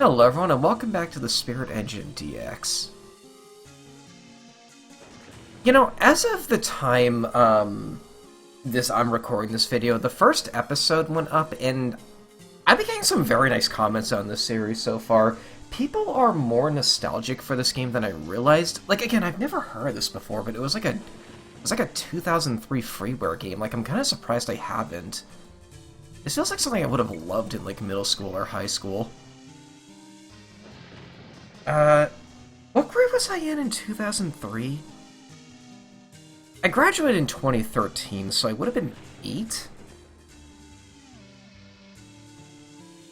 Hello everyone and welcome back to the Spirit Engine DX. You know, as of the time I'm recording this video, the first episode went up and I've been getting some very nice comments on this series so far. People are more nostalgic for this game than I realized. Like, again, I've never heard of this before, but it was like a 2003 freeware game. Like, I'm kind of surprised I haven't. This feels like something I would have loved in like middle school or high school. What grade was I in 2003? I graduated in 2013, so I would have been 8?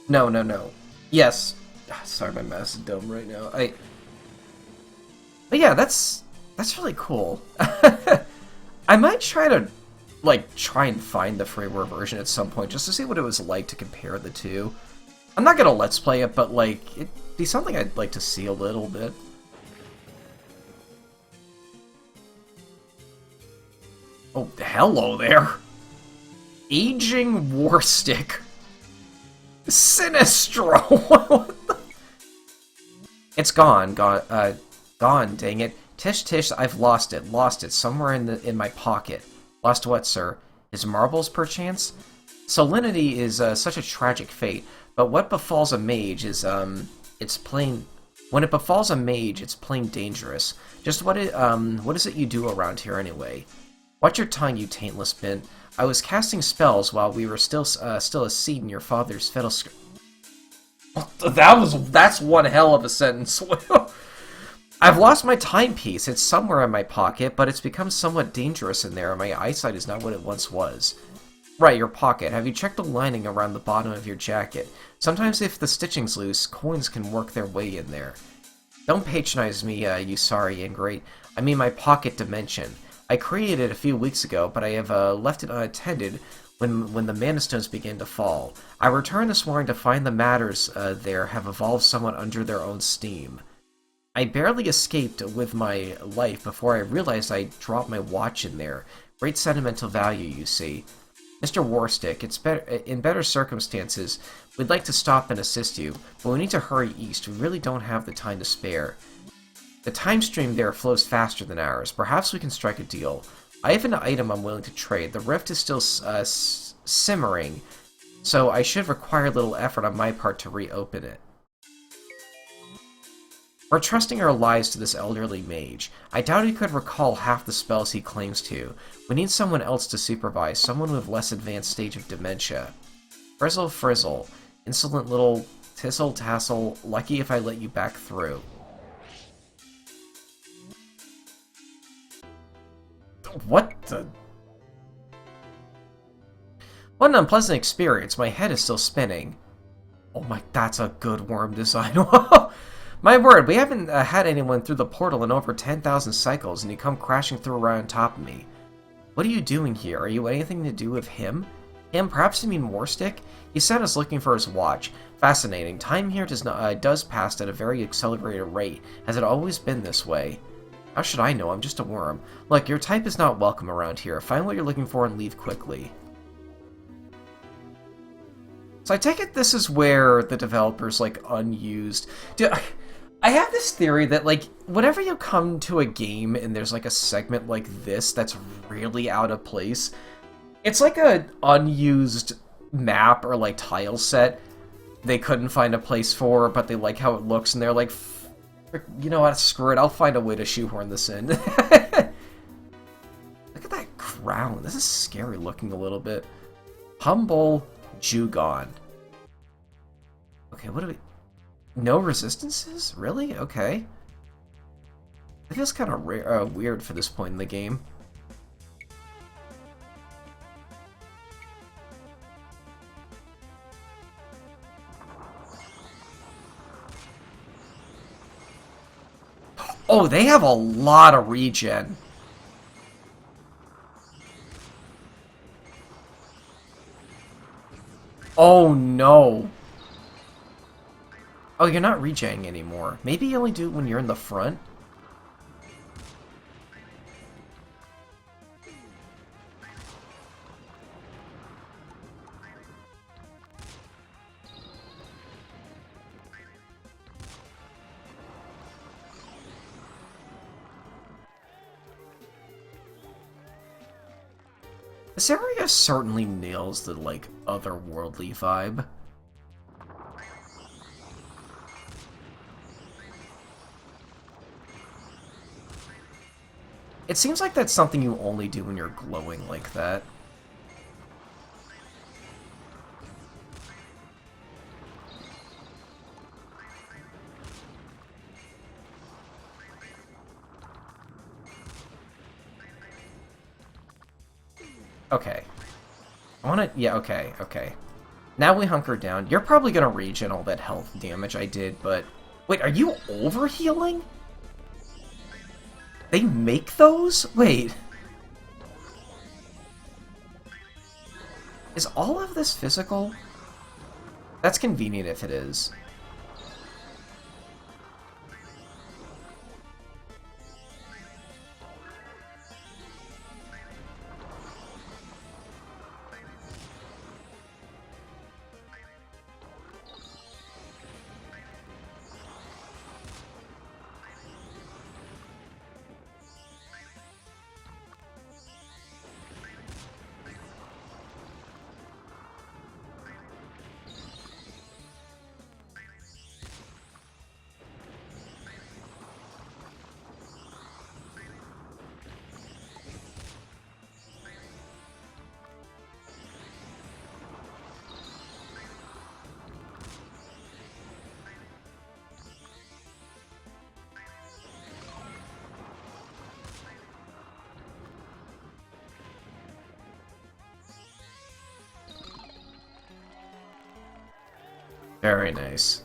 No. Yes. Sorry, my mouse is dumb right now. But yeah, that's really cool. I might try to, try and find the freeware version at some point, just to see what it was like to compare the two. I'm not gonna let's play it, but, it'd be something I'd like to see a little bit. Oh, hello there! Aging Warstick. Sinestro! What the... It's gone, gone, dang it. Tish, I've lost it, somewhere in my pocket. Lost what, sir? His marbles, perchance? Salinity is, such a tragic fate, but what befalls a mage is, it's plain... When it befalls a mage, it's plain dangerous. Just what is it you do around here anyway? Watch your tongue, you taintless bint. I was casting spells while we were still a seed in your father's fiddle That's one hell of a sentence. I've lost my timepiece. It's somewhere in my pocket, but it's become somewhat dangerous in there, and my eyesight is not what it once was. Right, your pocket. Have you checked the lining around the bottom of your jacket? Sometimes if the stitching's loose, coins can work their way in there. Don't patronize me, you sorry ingrate. I mean my pocket dimension. I created it a few weeks ago, but I have left it unattended when the mana stones began to fall. I returned this morning to find the matters there have evolved somewhat under their own steam. I barely escaped with my life before I realized I dropped my watch in there. Great sentimental value, you see. Mr. Warstick, in better circumstances, we'd like to stop and assist you, but we need to hurry east. We really don't have the time to spare. The time stream there flows faster than ours. Perhaps we can strike a deal. I have an item I'm willing to trade. The rift is still simmering, so I should require little effort on my part to reopen it. We're trusting our lives to this elderly mage. I doubt he could recall half the spells he claims to. We need someone else to supervise, someone with less advanced stage of dementia. Frizzle, insolent little tissel-tassel, lucky if I let you back through. What the... What an unpleasant experience. My head is still spinning. Oh my, that's a good worm design. My word, we haven't had anyone through the portal in over 10,000 cycles, and you come crashing through right on top of me. What are you doing here? Are you anything to do with him? Him? Perhaps you mean Warstick? He sent us looking for his watch. Fascinating. Time here does pass at a very accelerated rate. Has it always been this way? How should I know? I'm just a worm. Look, your type is not welcome around here. Find what you're looking for and leave quickly. So I take it this is where the developers, unused... I have this theory that, whenever you come to a game and there's, a segment like this that's really out of place, it's like an unused map or, tile set they couldn't find a place for, but they like how it looks, and they're like, you know what, screw it, I'll find a way to shoehorn this in. Look at that crown. This is scary looking a little bit. Humble Jugon. Okay, what do we... No resistances? Really? Okay. It feels kind of weird for this point in the game. Oh, they have a lot of regen. Oh no. Oh, you're not regenning anymore. Maybe you only do it when you're in the front? This area certainly nails the, like, otherworldly vibe. It seems like that's something you only do when you're glowing like that. Okay. I wanna... Yeah, okay, okay. Now we hunker down. You're probably gonna regen all that health damage I did, but... Wait, are you overhealing? They make those? Wait. Is all of this physical? That's convenient if it is. Very nice.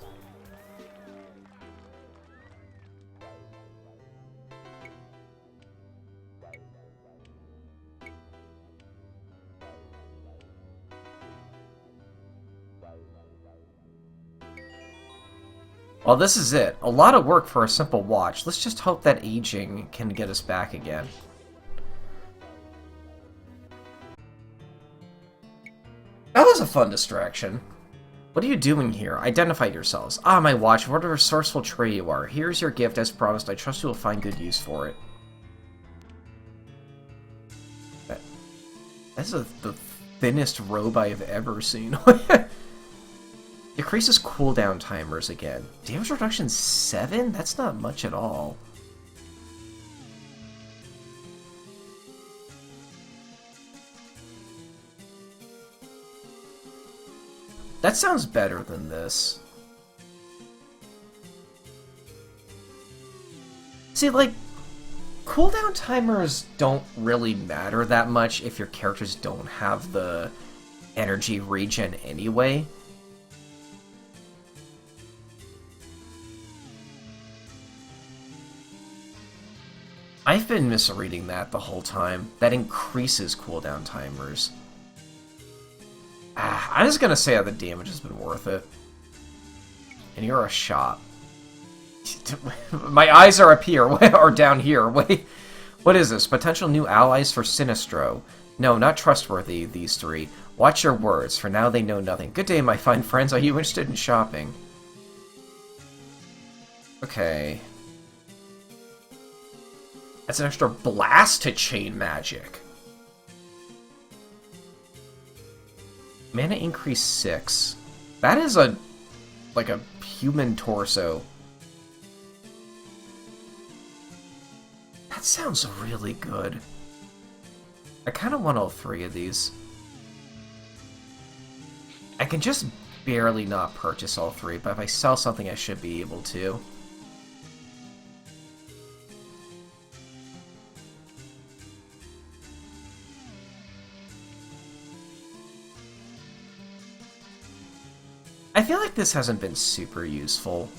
Well, this is it. A lot of work for a simple watch. Let's just hope that aging can get us back again. That was a fun distraction. What are you doing here? Identify yourselves. Ah, my watch, what a resourceful tray you are. Here's your gift as promised. I trust you will find good use for it. That's the thinnest robe I have ever seen. Decreases cooldown timers again. Damage reduction 7? That's not much at all. That sounds better than this. See, like, cooldown timers don't really matter that much if your characters don't have the energy regen anyway. I've been misreading that the whole time. That increases cooldown timers. I'm just gonna say that the damage has been worth it. And you're a shop. My eyes are up here, or down here. Wait, what is this? Potential new allies for Sinistro. No, not trustworthy, these three. Watch your words, for now they know nothing. Good day, my fine friends. Are you interested in shopping? Okay. That's an extra blast to chain magic. Mana increase 6. That is like a human torso. That sounds really good. I kind of want all 3 of these. I can just barely not purchase all 3, but if I sell something I should be able to. I feel like this hasn't been super useful.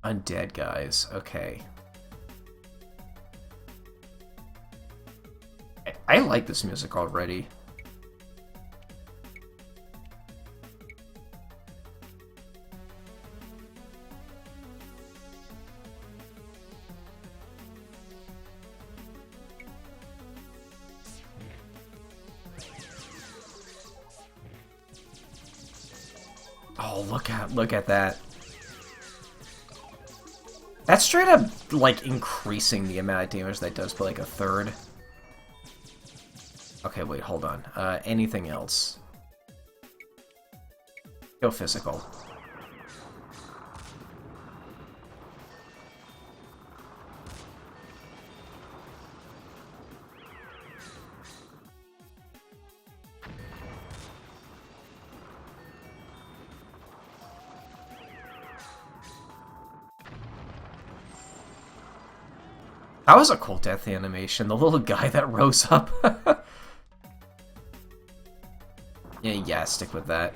Undead guys. Okay. I like this music already. Oh, look at that. That's straight up, like, increasing the amount of damage that does by, like, a third. Okay, wait, hold on. Anything else? Go physical. That was a cool death animation, the little guy that rose up. Yeah, stick with that.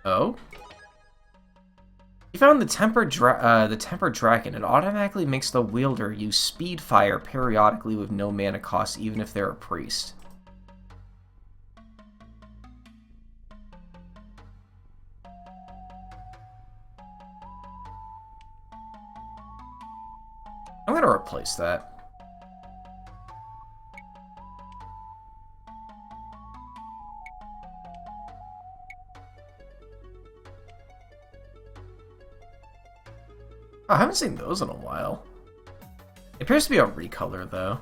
Oh? You found the tempered dragon. It automatically makes the wielder use speed fire periodically with no mana cost, even if they're a priest. I'm gonna replace that. Oh, I haven't seen those in a while. It appears to be a recolor, though.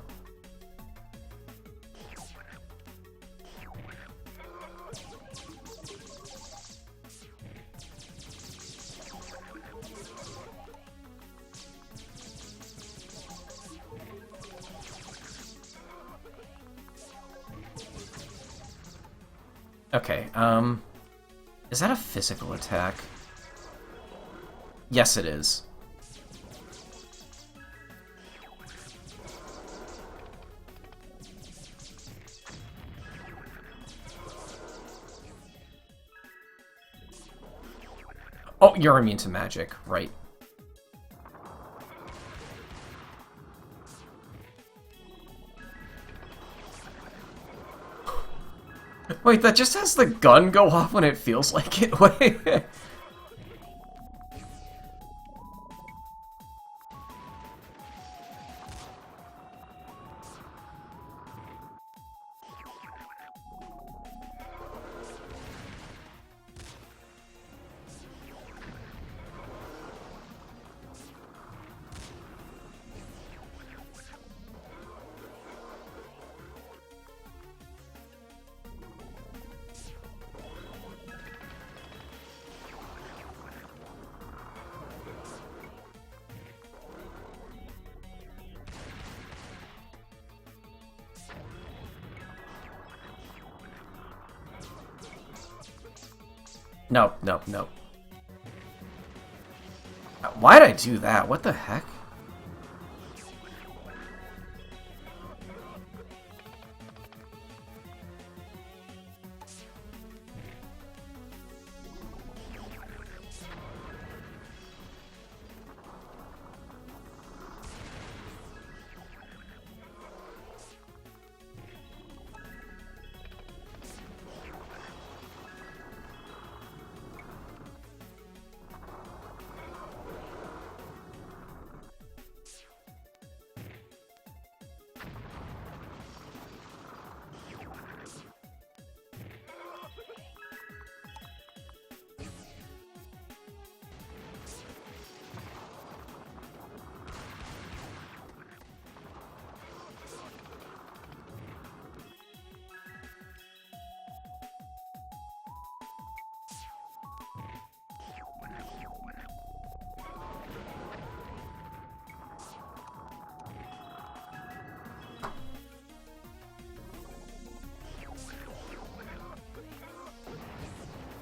Okay, is that a physical attack? Yes, it is. Oh, you're immune to magic, right. Wait, that just has the gun go off when it feels like it? Wait. No, no, no. Why'd I do that? What the heck?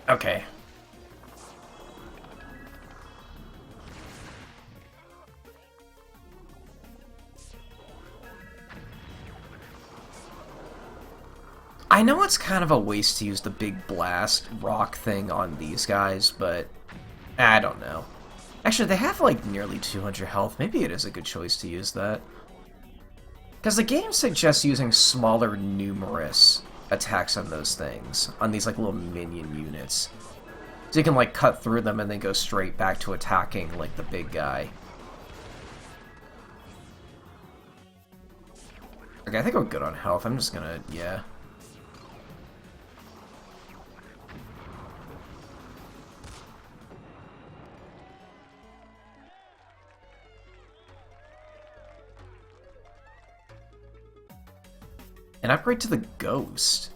Okay. I know it's kind of a waste to use the big blast rock thing on these guys, but I don't know. Actually, they have like nearly 200 health. Maybe it is a good choice to use that. Because the game suggests using smaller, numerous attacks on those things, on these like little minion units. So you can like cut through them and then go straight back to attacking like the big guy. Okay, I think I'm good on health. I'm just gonna, yeah. And upgrade to the Ghost.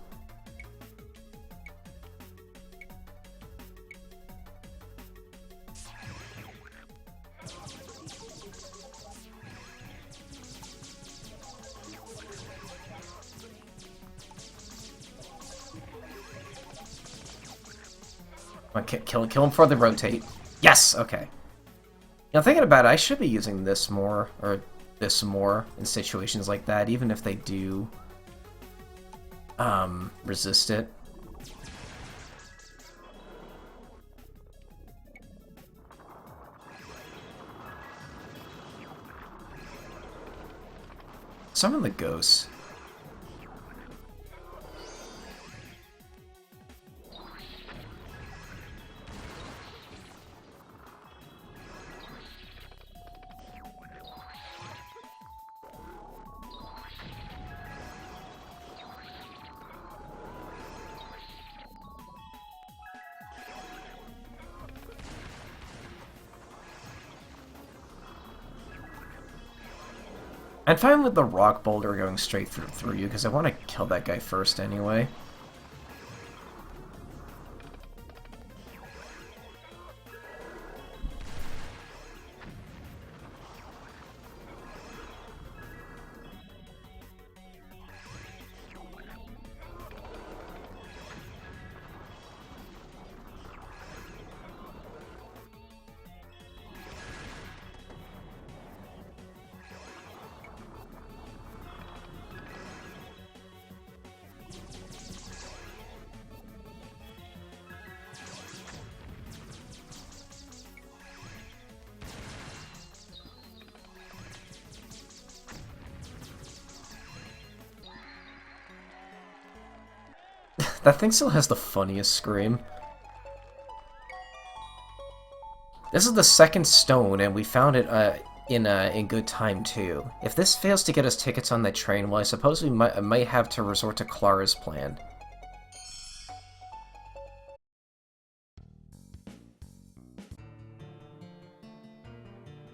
Kill him before they rotate. Yes! Okay. Now thinking about it, I should be using this more, or this more, in situations like that, even if they do resist it. Summon the ghosts. I'm fine with the rock boulder going straight through you, because I want to kill that guy first anyway. That thing still has the funniest scream. This is the second stone, and we found it in good time too. If this fails to get us tickets on that train, well, I suppose we might have to resort to Clara's plan.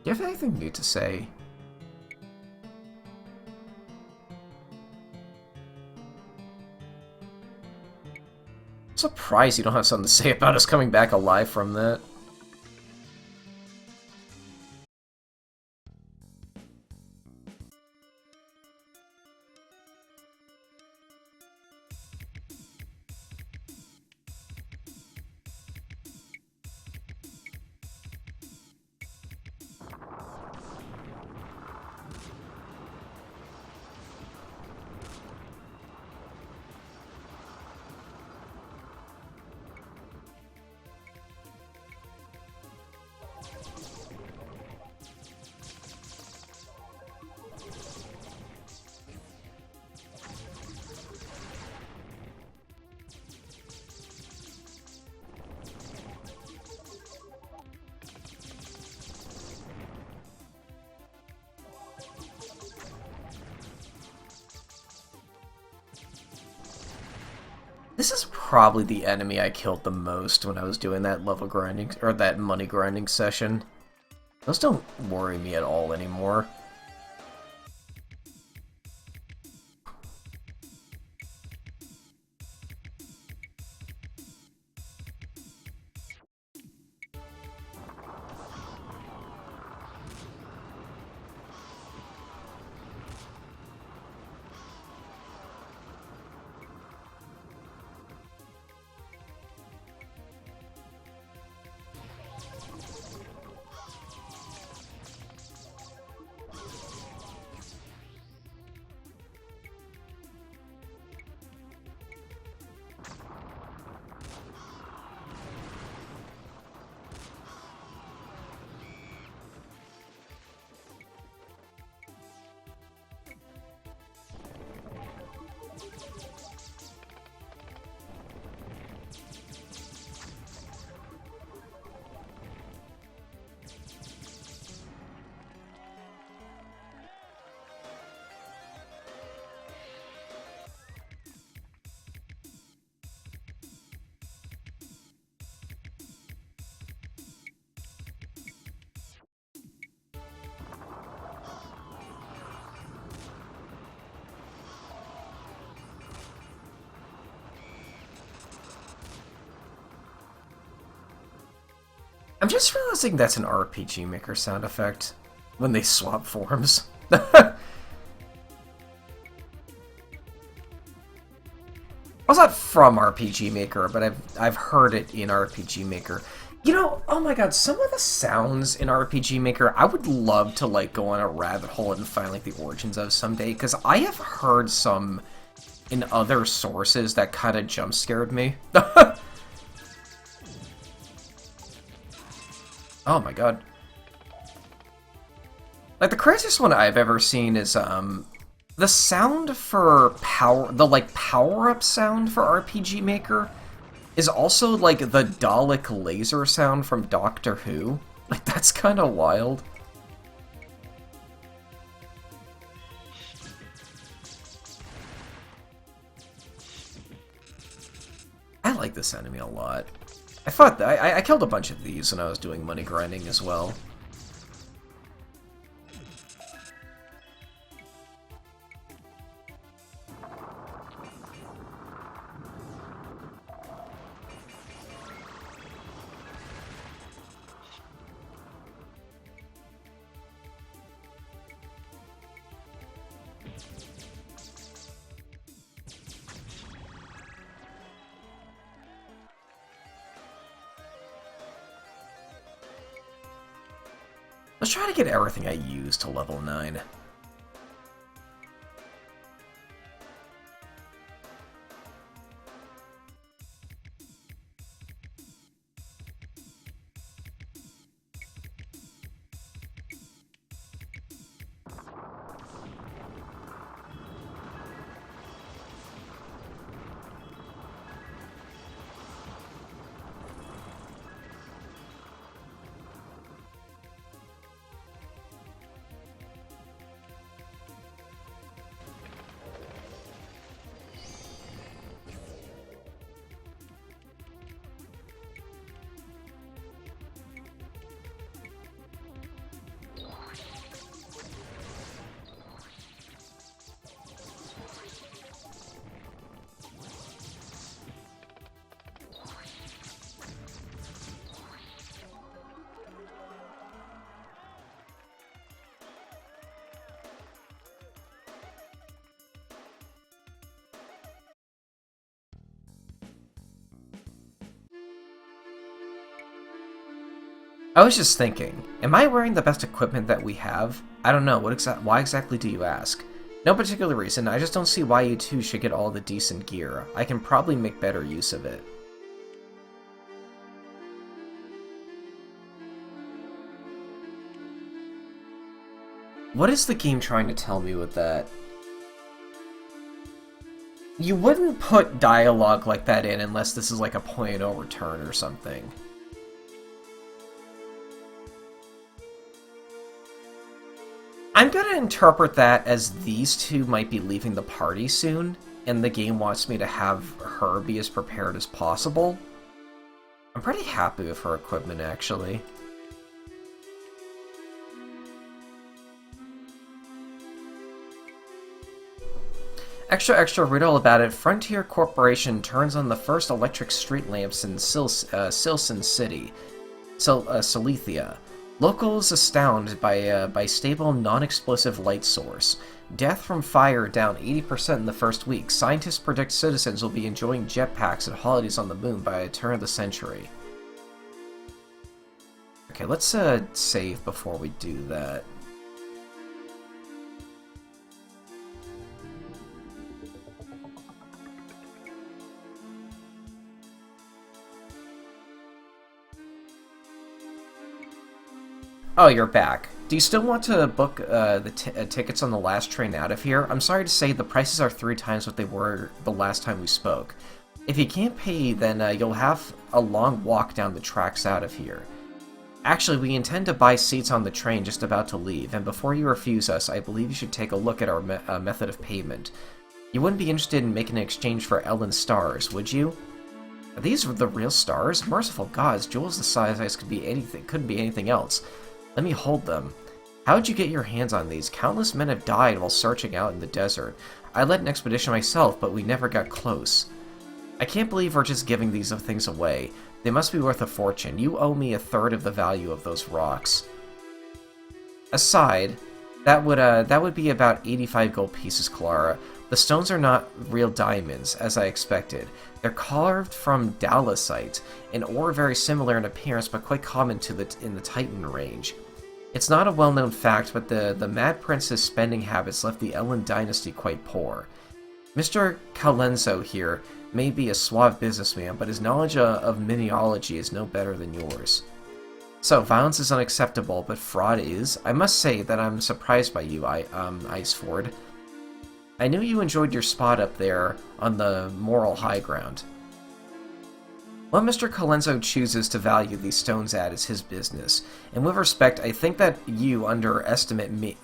Do you have anything new to say? I'm surprised you don't have something to say about us coming back alive from that. This is probably the enemy I killed the most when I was doing that level grinding, or that money grinding session. Those don't worry me at all anymore. I'm just realizing that's an RPG Maker sound effect when they swap forms. Well, it's not from RPG Maker, but I've heard it in RPG Maker. You know, oh my god, some of the sounds in RPG Maker, I would love to, like, go on a rabbit hole and find, like, the origins of someday, because I have heard some in other sources that kind of jump scared me. Oh my god. Like, the craziest one I've ever seen is, the sound for like, power-up sound for RPG Maker is also, like, the Dalek laser sound from Doctor Who. Like, that's kind of wild. I like this enemy a lot. I killed a bunch of these when I was doing money grinding as well. Let's try to get everything I use to level 9. I was just thinking, am I wearing the best equipment that we have? I don't know, why exactly do you ask? No particular reason, I just don't see why you two should get all the decent gear. I can probably make better use of it. What is the game trying to tell me with that? You wouldn't put dialogue like that in unless this is like a point of no return or something. I'm gonna interpret that as these two might be leaving the party soon, and the game wants me to have her be as prepared as possible. I'm pretty happy with her equipment, actually. Extra, read all about it. Frontier Corporation turns on the first electric street lamps in Silson City, Silithia. Locals astounded by stable, non-explosive light source. Death from fire down 80% in the first week. Scientists predict citizens will be enjoying jetpacks and holidays on the moon by the turn of the century. Okay, let's save before we do that. Oh, you're back. Do you still want to book the tickets on the last train out of here? I'm sorry to say the prices are 3 times what they were the last time we spoke. If you can't pay, then you'll have a long walk down the tracks out of here. Actually, we intend to buy seats on the train just about to leave, and before you refuse us, I believe you should take a look at our method of payment. You wouldn't be interested in making an exchange for Ellen stars, would you? Are these the real stars? Merciful gods, jewels the size couldn't be anything else. Let me hold them. How'd you get your hands on these? Countless men have died while searching out in the desert. I led an expedition myself, but we never got close. I can't believe we're just giving these things away. They must be worth a fortune. You owe me a third of the value of those rocks. Aside, that would be about 85 gold pieces, Clara. The stones are not real diamonds, as I expected. They're carved from dalasite, an ore very similar in appearance but quite common in the Titan range. It's not a well-known fact, but the Mad Prince's spending habits left the Ellen dynasty quite poor. Mr. Colenso here may be a suave businessman, but his knowledge of mineralogy is no better than yours. So, violence is unacceptable, but fraud is? I must say that I'm surprised by you, Iceford. I knew you enjoyed your spot up there on the moral high ground. What Mr. Colenso chooses to value these stones at is his business, and with respect, I think that you underestimate me.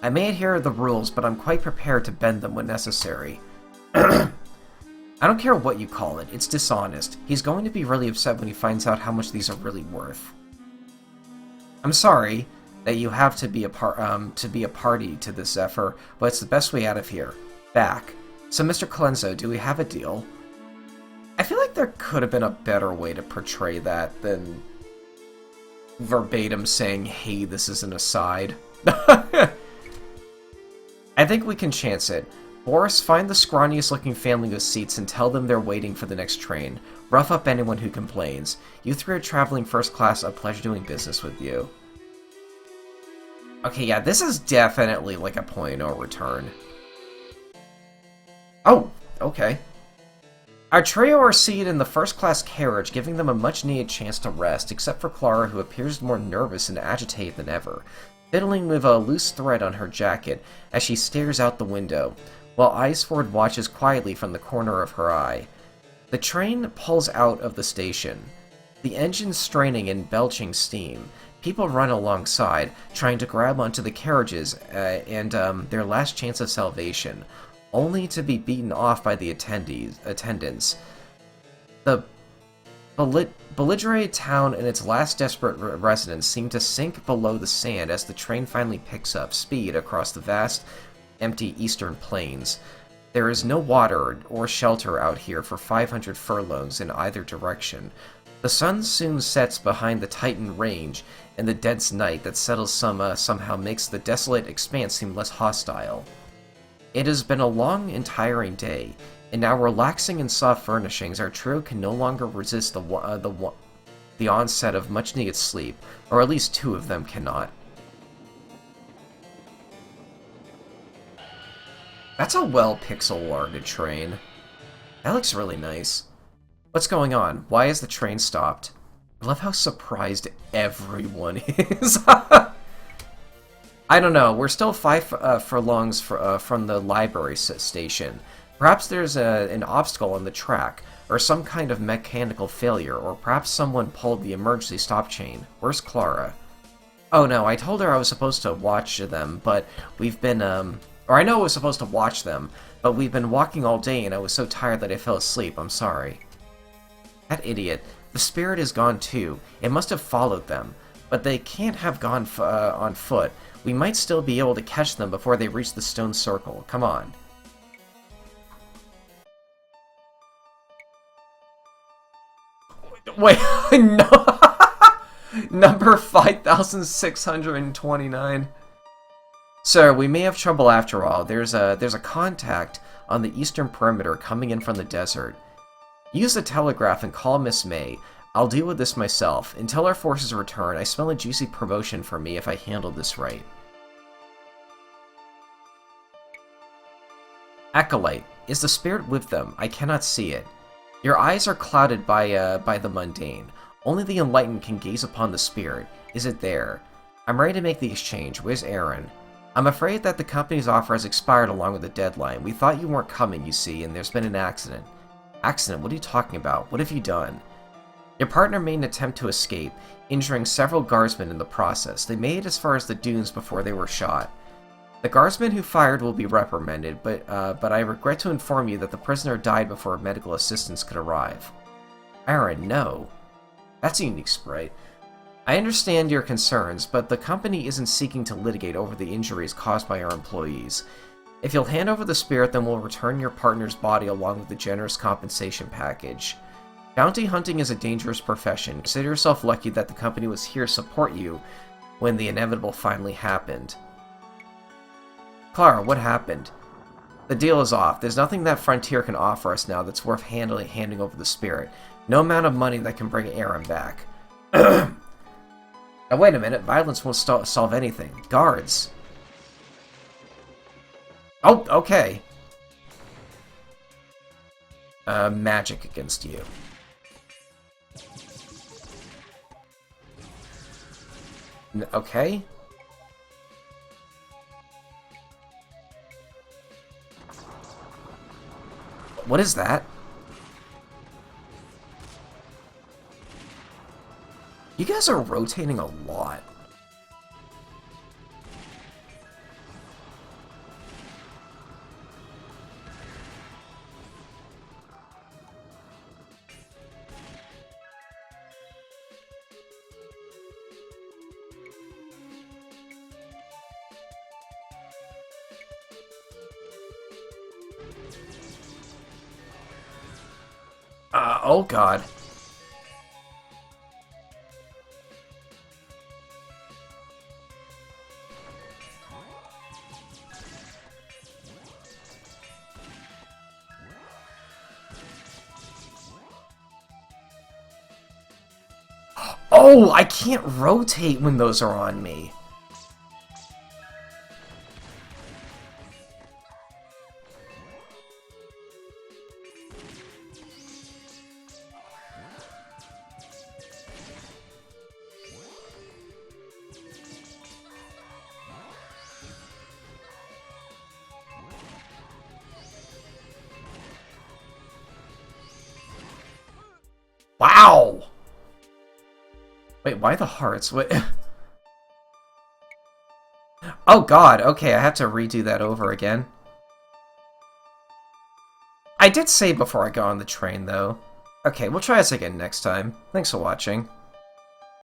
I may adhere to the rules, but I'm quite prepared to bend them when necessary. I don't care what you call it, it's dishonest. He's going to be really upset when he finds out how much these are really worth. I'm sorry that you have to be a party to this effort, but it's the best way out of here. Back. So, Mr. Colenso, do we have a deal? I feel like there could have been a better way to portray that than verbatim saying, hey, this is an aside. I think we can chance it. Boris, find the scrawniest looking family with seats and tell them they're waiting for the next train. Rough up anyone who complains. You three are traveling first class, a pleasure doing business with you. Okay, yeah, this is definitely like a point of no return. Oh, okay. Our trio are seated in the first-class carriage, giving them a much-needed chance to rest, except for Clara, who appears more nervous and agitated than ever, fiddling with a loose thread on her jacket as she stares out the window, while Iceford watches quietly from the corner of her eye. The train pulls out of the station, the engine straining and belching steam. People run alongside, trying to grab onto the carriages and their last chance of salvation, only to be beaten off by the attendants. The belligerent town and its last desperate residents seem to sink below the sand as the train finally picks up speed across the vast, empty eastern plains. There is no water or shelter out here for 500 furlongs in either direction. The sun soon sets behind the Titan range, and the dense night that settles somehow makes the desolate expanse seem less hostile. It has been a long and tiring day, and now relaxing in soft furnishings, our trio can no longer resist the onset of much-needed sleep, or at least two of them cannot. That's a well-pixel-arted train. That looks really nice. What's going on? Why is the train stopped? I love how surprised everyone is. I don't know. We're still 5 furlongs from the library station. Perhaps there's an obstacle on the track, or some kind of mechanical failure, or perhaps someone pulled the emergency stop chain. Where's Clara? Oh no, I told her I was supposed to watch them, but we've been, or I know I was supposed to watch them, but we've been walking all day and I was so tired that I fell asleep. I'm sorry. That idiot. The spirit is gone too. It must have followed them. But they can't have gone on foot. We might still be able to catch them before they reach the stone circle. Come on. Wait, no. Number 5629. Sir, we may have trouble after all. There's a contact on the eastern perimeter coming in from the desert. Use the telegraph and call Miss May. I'll deal with this myself. Until our forces return, I smell a juicy promotion for me if I handle this right. Acolyte. Is the spirit with them? I cannot see it. Your eyes are clouded by the mundane. Only the enlightened can gaze upon the spirit. Is it there? I'm ready to make the exchange. Where's Aaron? I'm afraid that the company's offer has expired along with the deadline. We thought you weren't coming, you see, and there's been an accident. Accident? What are you talking about? What have you done? Your partner made an attempt to escape, injuring several guardsmen in the process. They made it as far as the dunes before they were shot. The guardsman who fired will be reprimanded, but I regret to inform you that the prisoner died before medical assistance could arrive. Aaron, no. That's a unique sprite. I understand your concerns, but the company isn't seeking to litigate over the injuries caused by our employees. If you'll hand over the spirit, then we'll return your partner's body along with a generous compensation package. Bounty hunting is a dangerous profession. Consider yourself lucky that the company was here to support you when the inevitable finally happened. Clara, what happened? The deal is off. There's nothing that Frontier can offer us now that's worth handing over the spirit. No amount of money that can bring Aaron back. Now wait a minute, violence won't solve anything. Guards. Oh, okay. Magic against you. Okay. What is that? You guys are rotating a lot. Oh god. Oh, I can't rotate when those are on me. Wow! Wait, why the hearts? Wait. Oh god, okay, I have to redo that over again. I did save before I got on the train, though. Okay, we'll try this again next time. Thanks for watching.